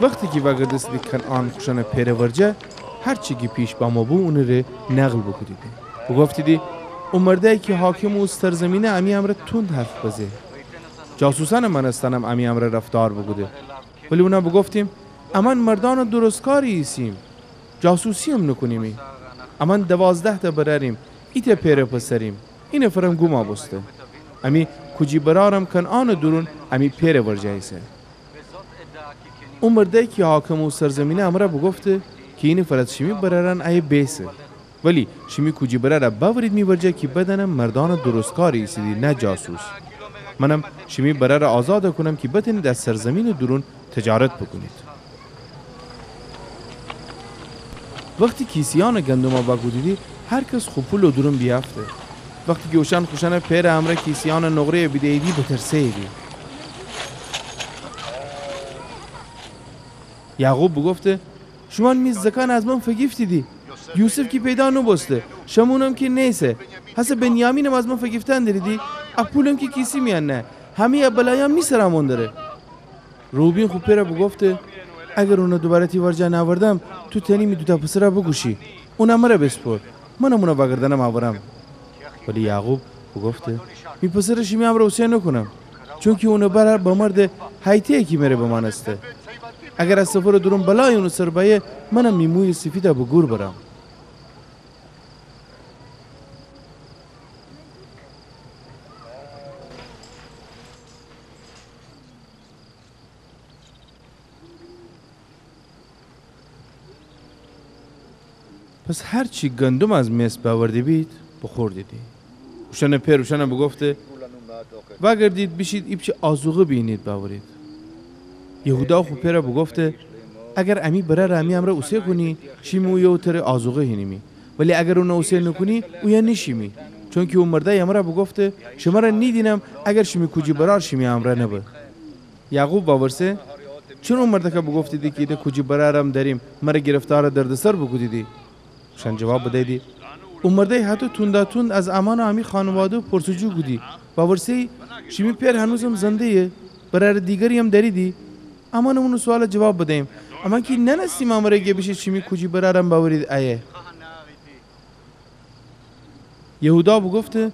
وقتی که وگردست دی کنعان خوشن پیره ورجه هر چی که پیش با ما بو اون رو نقل بکدید و گفتیدی اون مرده که حاکم و سرزمینه امی امر تند حرف بزه جاسوسان من استنم امی امر رفتار بگوده ولی اونا بگفتیم امان مردان درستکاری ایسیم جاسوسی هم نکنیمی امان 12 تا براریم ایت پیره پسریم این فرم گوما بسته امی کجی برارم کنعان درون امی پیره ورجه ایسه اون مرده که حاکم و سرزمینه امره بگفته که این فرد شمی برارن ای بیسه ولی شمی کجی براره باورید میورجه که بدنم مردان درستکاری ایسیدی نه جاسوس منم شمی براره آزاد کنم که بتونید از سرزمین درون تجارت بکنید وقتی کیسیان گندم با دیدی هر کس خوپول و درون بیافته وقتی که اوشان خوشن پیر امره کیسیان نقره بیدیدی بترسه ایدی یعقوب بگفته شما میز زکان از من فگیفتیدی یوسف کی پیدا نبسته شمونم کی نیسه حس بنیامینم از من فگیفتن دریدی اپولم کی کیسی میان نه همه بلایم میسرمون داره روبین خوب پیره بگفته اگر اونو دوباره تیوارجا ناوردم تو تنی می دوتا پسره بگوشی اونم مره بسپر منم اونو بگردنم آورم ولی یعقوب بگفته می پسرشی می امره حسین نکنم چون که اونو برر با مرد حیطه کی مره بمانسته اگر از سفر درون بلای اونو سربایه منم می موی سفیده بگور برم پس هر چی گندم از مصر باورده بید بخوردیدی اوشان پیر اوشان بگفته وگردید بشید ایبچه آزوغه بینید باورید یهودا خو پیر بگفته اگر امی برای امی امره اوسه کنی شیمو یو تر آزوغه هینیمی ولی اگر اون اوسه نکنی اویا نشیمی چون که اون مرده امره بگفته شما را نیدینم اگر شمی کجی برار شمی امره نبه یعقوب باورسه چون اون مرده که بگفتیدی که ایده کجی برارم داریم مرا گرفتار دردسر بگودیدی شن جواب بدهیدی اون مرده حتی تند از امان امی خانواده پرسجو بودی باورسی شمی پیر هنوزم زنده یه برای دیگری هم داریدی اما نمونو سوال جواب بدهیم اما که ننستیم امره گه بشید شمی کجی برارم باورید ایه یهودا بگفته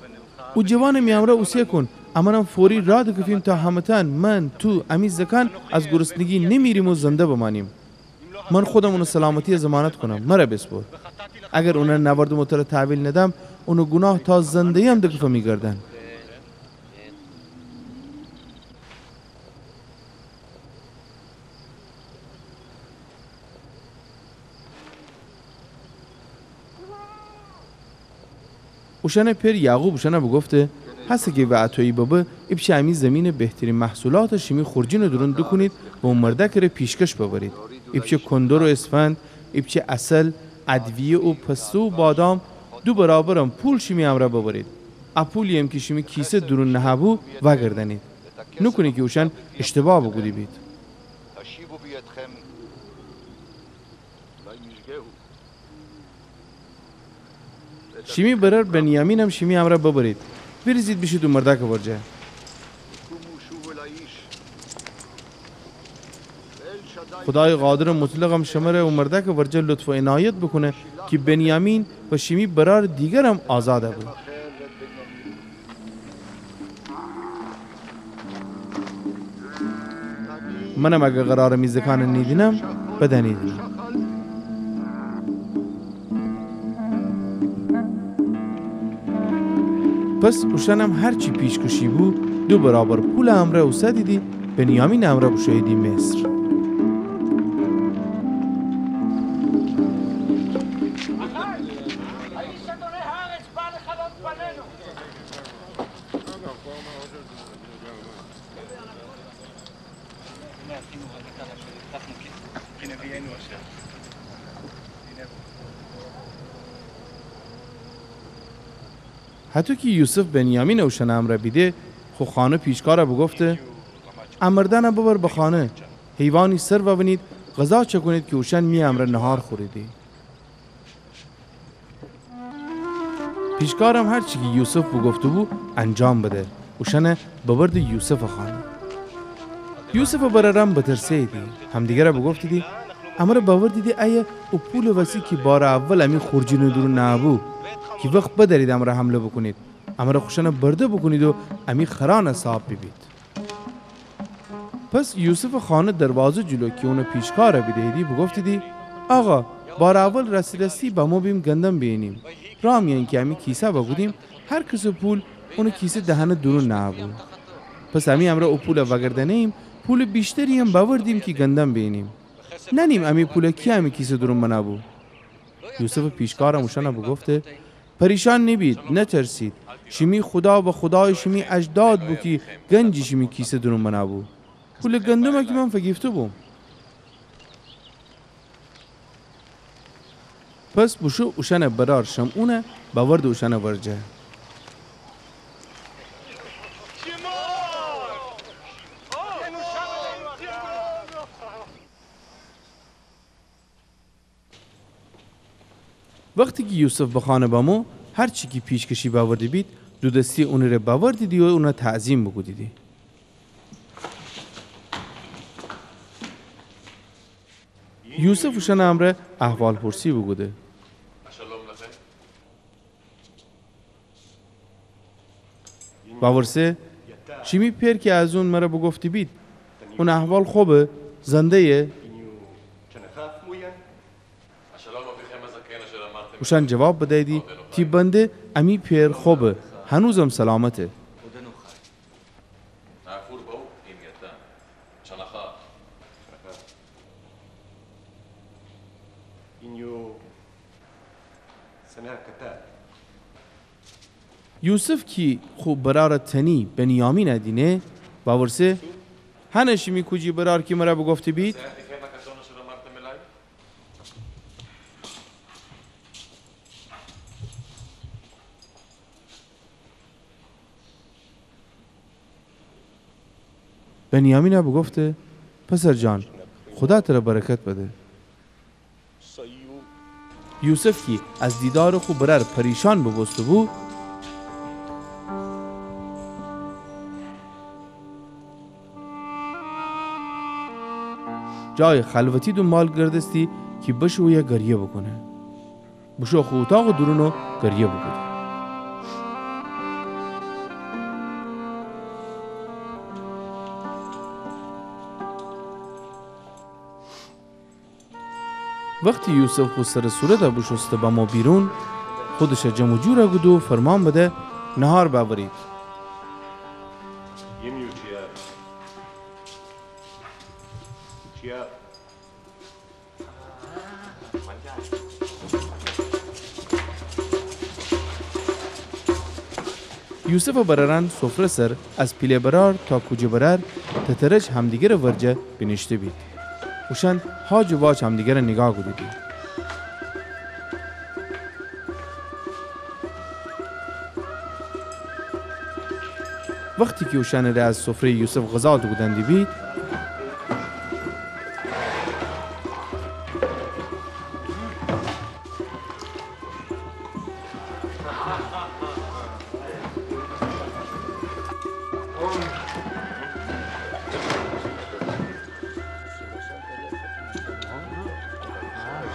او جوان می امره اوسیه کن اما نم فوری را دکفیم تا همتن من تو امی زکان از گرسنگی نمیریم و زنده بمانیم من خودم اونو سلامتی ضمانت کنم مره بسپر اگر اونو نورد متر تحویل ندم اونو گناه تا زنده هم دکفه میگردن اوشان پیر یعقوب اوشان بگفته هسته که وعطایی بابا ایبچه امی زمین بهترین محصولات شیمی خورجین درون دکنید و اون مرده کره پیشکش ببرید ایبچه کندر و اسفند ایبچه اصل ادویه و پسته و بادام دو برابرم پول شیمی امره ببرید اپولی هم که شیمی کیسه درون نهبو وگردنید نکنی که اوشان اشتباه بگودی بید شیمی برار بنیامین هم شیمی امره ببرید بریزید بشید و مرده که ورجه خدای قادر مطلق هم شمره و مرده که ورجه لطف و عنایت بکنه که بنیامین و شیمی برار دیگر هم آزاده بود منم اگه قرار میزکان نیدینم بدنیدینم پس اوشانم هرچی پیشکشی بود دو برابر پول امره و سدیدی بنیامین امره بشهیدی مصر حتی که یوسف بنیامین اوشن امره بیده خو خانه پیشکاره بگفته امردن ببر به خانه حیوانی سر ببینید غذا چکنید که اوشن می امره نهار خوریدی پیشکارم هرچی که یوسف بگفته بود انجام بده اوشن ببرد یوسف خانه یوسف و برادران بترسیدی همدیگه را بگفت دی اما را باور دیدی ایه او پول وسی که بار اول امی خورجین درو نابو که وقت بدارید اما را حمله بکنید اما را خوشانه برده بکنید و امی خران صاحب ببید. پس یوسف خانه دروازه جلو که اونو پیشکار بدهیدی بگفت دی آقا بار اول رسی با ما بیم گندم بینیم راه میان که امی کیسه بگودیم هر کس پول اونو کیسه دهن درو نابو. پس امی امرا او پول وگردنیم پول بیشتری هم باوردیم که گندم بینیم ننیم امی پول کی امی کیسه درون بنابو. یوسف پیشکارم اوشانه بگفته پریشان نبید نترسید شمی خدا و خدای شمی اجداد بو که گنجی شمی کیسه درون بنابو پول گندم که من فگیفته بوم. پس بوشو اوشانه برار شمعونه باورد اوشانه ورجه. وقتی که یوسف بخانه بامو هر چی که پیشکشی باوردی بید دو دستی اون رو باوردی دی و اون تعظیم بگودی دی. یوسف وشن امره احوال پرسی بگوده. باورسه شیمی پیر که از اون مرا بگفتی بید اون احوال خوبه زنده یه وشان جواب بدهیدی تی بنده امی پیر خوبه هنوزم سلامته. یوسف کی خوب برار تنی بنیامین ادینه باورسه هنشمی کجی برار کی مرا بگفتی بید بنیامین ها بگفته پسر جان خدا تر برکت بده. یوسف کی از دیدار خوب برار پریشان ببسته بود جای خلوتی دو مال گردستی که بشو یا گریه بکنه بشو خو اتاق درونو گریه بکنه. وقتی یوسف خود سر صورت بشسته با ما بیرون خودش جمع جور گود و فرمان بده نهار باورید. یوسف و برادران سفره سر از پیله برار تا کوچه برار تترج همدیگر ورجه بینشته بید. وشان هاج و واج همدیگر نگاه گودیدی. وقتی که وشان را از سفره یوسف غذا بودند بید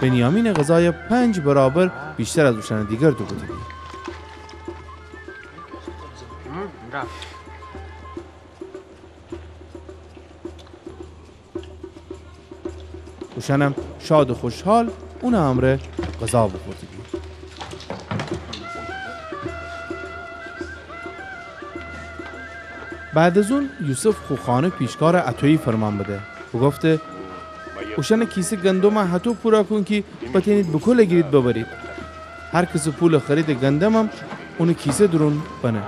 بنیامین غذای 5 برابر بیشتر از وشان دیگر دو بودی. وشانم شاد و خوشحال اون امره غذا بخوردی. بعد از اون یوسف خوخانه پیشکار عطایی فرمان بده و گفته وشان کیسه گندم حتو پورا کن که بتینید بکل گیرید ببرید. هر کس پول خرید گندم هم اون کیسه درون بنه.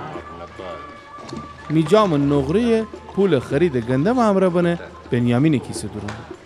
میجام نغره پول خرید گندم هم را بنه بنیامین کیسه درون.